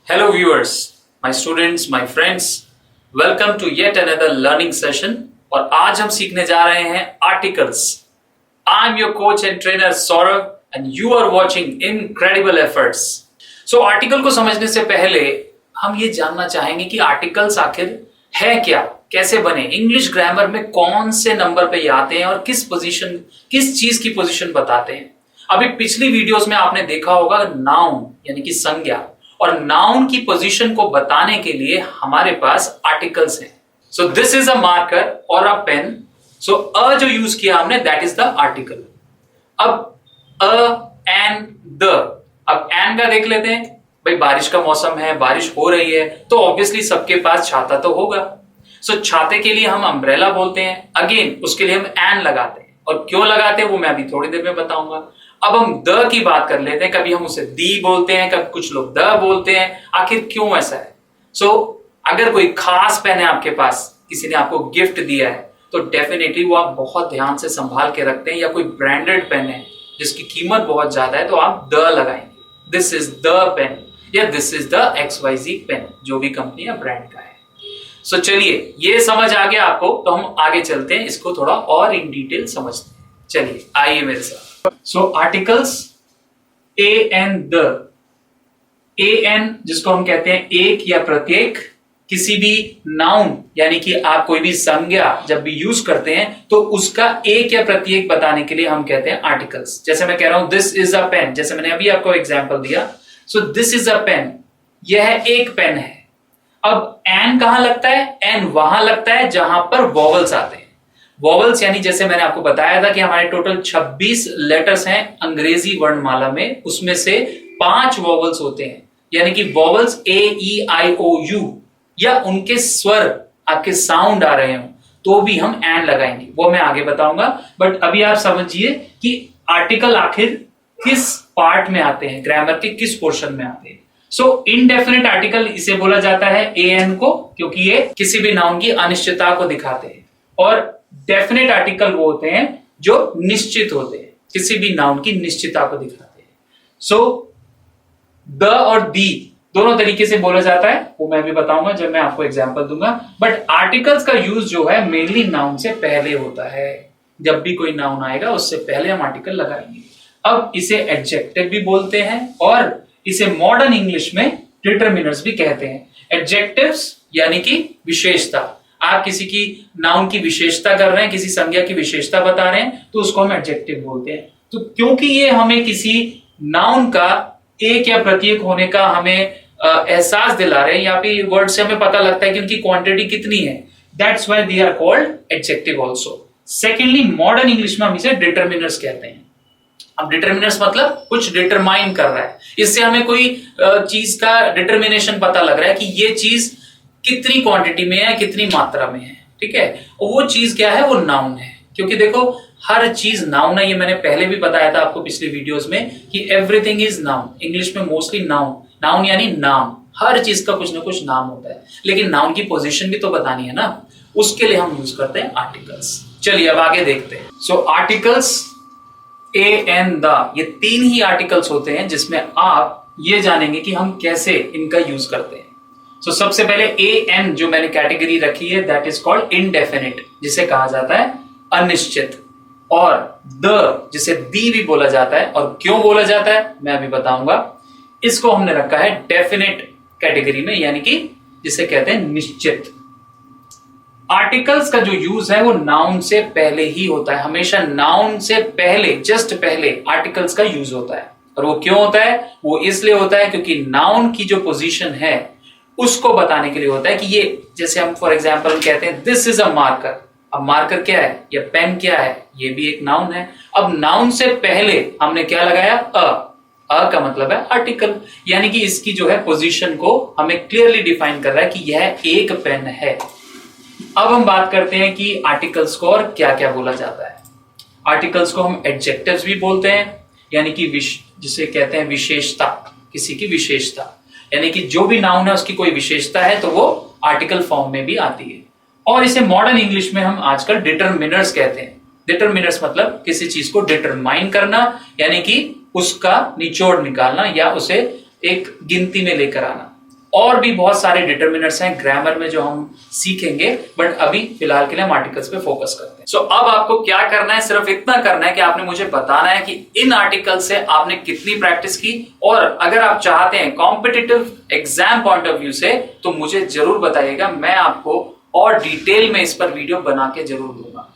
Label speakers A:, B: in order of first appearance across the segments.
A: Hello viewers, my students, my friends, welcome to yet another learning session और आज हम सीखने जा रहे हैं articles. I am your coach and trainer Saurabh and you are watching incredible efforts. So article को समझने से पहले हम ये जानना चाहेंगे कि आर्टिकल्स आखिर है क्या, कैसे बने, इंग्लिश ग्रामर में कौन से नंबर पे ये आते हैं और किस चीज की पोजीशन बताते हैं। अभी पिछली वीडियोस में आपने देखा होगा नाउन यानी कि संज्ञा, और नाउन की पोजीशन को बताने के लिए हमारे पास आर्टिकल्स हैं। सो दिस इज अ मार्कर और अ पेन। सो अ जो यूज किया हमने दैट इज द आर्टिकल। अब अ एंड द, अब एंड का देख लेते हैं। भाई बारिश का मौसम है, बारिश हो रही है, तो ऑब्वियसली सबके पास छाता तो होगा। सो छाते के लिए हम अम्ब्रेला बोलते हैं। अगेन उसके लिए हम एंड लगाते हैं, और क्यों लगाते हैं वो मैं अभी थोड़ी देर में बताऊंगा। अब हम द की बात कर लेते हैं। कभी हम उसे दी बोलते हैं, कभी कुछ लोग द बोलते हैं। आखिर क्यों ऐसा है? सो अगर कोई खास पेन है आपके पास, किसी ने आपको गिफ्ट दिया है, तो डेफिनेटली वो आप बहुत ध्यान से संभाल के रखते हैं। या कोई ब्रांडेड पेन है जिसकी कीमत बहुत ज्यादा है, तो आप द लगाएंगे, दिस इज द पेन या this is the XYZ pen, जो भी कंपनी या ब्रांड का है। सो चलिए, ये समझ आ गया आपको, तो हम आगे चलते हैं, इसको थोड़ा और इन डिटेल समझते हैं। चलिए आइए मेरे साथ। So articles a and the. A an जिसको हम कहते हैं एक या प्रत्येक, किसी भी नाउन यानी कि आप कोई भी संज्ञा जब भी यूज करते हैं तो उसका एक या प्रत्येक बताने के लिए हम कहते हैं आर्टिकल्स। जैसे मैं कह रहा हूं दिस इज अ पेन, जैसे मैंने अभी आपको एग्जांपल दिया। So this is a pen, यह एक पेन है। अब एन कहां लगता है? एन वहां लगता है जहां पर वॉवल्स आते हैं। वॉवल्स यानी जैसे मैंने आपको बताया था कि हमारे टोटल 26 लेटर्स हैं अंग्रेजी वर्णमाला में, उसमें से 5 वॉवल्स होते हैं। यानी कि वॉवल्स AEIOU या उनके स्वर आपके साउंड आ रहे हो तो भी हम एंड लगाएंगे, वो मैं आगे बताऊंगा। बट अभी आप समझिए कि आर्टिकल आखिर किस पार्ट में आते हैं, ग्रामर के किस पोर्शन में आते हैं। सो इनडेफिनेट आर्टिकल इसे बोला जाता है AN को, क्योंकि ये किसी भी नाउन की अनिश्चितता को दिखाते हैं। और डेफिनेट आर्टिकल वो होते हैं जो निश्चित होते हैं, किसी भी नाउन की निश्चितता को दिखाते हैं। सो द और दी दोनों तरीके से बोला जाता है, वो मैं भी बताऊंगा जब मैं आपको एग्जांपल दूंगा। बट आर्टिकल्स का यूज जो है मेनली नाउन से पहले होता है। जब भी कोई नाउन आएगा उससे पहले हम आर्टिकल लगाएंगे। अब इसे एडजेक्टिव भी बोलते हैं और इसे मॉडर्न इंग्लिश में डिटरमिनर्स भी कहते हैं। एडजेक्टिव्स यानी कि विशेषता, आप किसी की नाउन की विशेषता कर रहे हैं, किसी संज्ञा की विशेषता बता रहे हैं, तो उसको हम एडजेक्टिव बोलते हैं। तो क्योंकि ये हमें किसी नाउन का एक या प्रत्येक होने का हमें एहसास दिला रहे हैं, या फिर वर्ड से हमें पता लगता है कि उनकी क्वांटिटी कितनी है, that's why they are called adjective also. Secondly modern English में हम इसे डिटरमिनर्स कहते हैं। अब डिटरमिनर्स मतलब कुछ डिटरमाइन कर रहा है, इससे हमें कोई चीज का डिटरमिनेशन पता लग रहा है कि ये चीज कितनी क्वांटिटी में है, कितनी मात्रा में है। ठीक है, वो चीज क्या है? वो नाउन है। क्योंकि देखो हर चीज नाउन है, ये मैंने पहले भी बताया था आपको पिछले वीडियोस में कि एवरीथिंग इज नाउन। इंग्लिश में मोस्टली नाउन, नाउन यानी नाम, हर चीज का कुछ ना कुछ नाम होता है, लेकिन नाउन की पोजीशन भी तो बतानी है ना, उसके लिए हम यूज करते हैं आर्टिकल्स। चलिए अब आगे देखते हैं। सो आर्टिकल्स ए एंड द, ये 3 ही आर्टिकल्स होते हैं जिसमें आप ये जानेंगे कि हम कैसे इनका यूज करते हैं। सो सबसे पहले ए एन जो मैंने कैटेगरी रखी है दैट इज कॉल्ड इनडेफिनिट, जिसे कहा जाता है अनिश्चित। और द जिसे दी भी बोला जाता है, और क्यों बोला जाता है मैं अभी बताऊंगा। इसको हमने रखा है डेफिनेट कैटेगरी में, यानी कि जिसे कहते हैं निश्चित। आर्टिकल्स का जो यूज है वो नाउन से पहले ही होता है, हमेशा नाउन से पहले, जस्ट पहले आर्टिकल्स का यूज होता है। और वो क्यों होता है? वो इसलिए होता है क्योंकि नाउन की जो पोजीशन है उसको बताने के लिए होता है कि ये, जैसे हम फॉर एग्जांपल कहते हैं दिस इज अ मार्कर। अब मार्कर क्या है या पेन क्या है? ये भी एक नाउन है। अब नाउन से पहले हमने क्या लगाया? अ का मतलब है आर्टिकल, यानी कि इसकी जो है पोजीशन को हमें क्लियरली डिफाइन कर रहा है कि यह एक पेन है। अब हम बात करते हैं कि आर्टिकल्स को और क्या क्या बोला जाता है। आर्टिकल्स को हम एडजेक्टिव्स भी बोलते हैं, यानी कि जिसे कहते हैं विशेषता, किसी की विशेषता, यानी कि जो भी नाउन है उसकी कोई विशेषता है तो वो आर्टिकल फॉर्म में भी आती है। और इसे मॉडर्न इंग्लिश में हम आजकल डिटरमिनर्स कहते हैं। डिटरमिनर्स मतलब किसी चीज को डिटरमाइन करना, यानी कि उसका निचोड़ निकालना या उसे एक गिनती में लेकर आना। और भी बहुत सारे डिटर्मिनर्स हैं ग्रामर में जो हम सीखेंगे, बट अभी फिलहाल के लिए हम आर्टिकल्स पे फोकस करते हैं। सो अब आपको क्या करना है, सिर्फ इतना करना है कि आपने मुझे बताना है कि इन आर्टिकल से आपने कितनी प्रैक्टिस की, और अगर आप चाहते हैं competitive exam point of view से तो मुझे जरूर बताइएगा, मैं आपको और डिटेल में इस पर वीडियो बना के जरूर दूंगा।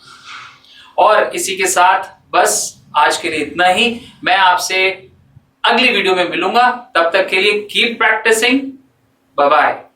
A: और इसी के साथ बस आज के लिए इतना ही, मैं आपसे अगली वीडियो में मिलूंगा, तब तक के लिए कीप प्रैक्टिसिंग, बाय बाय।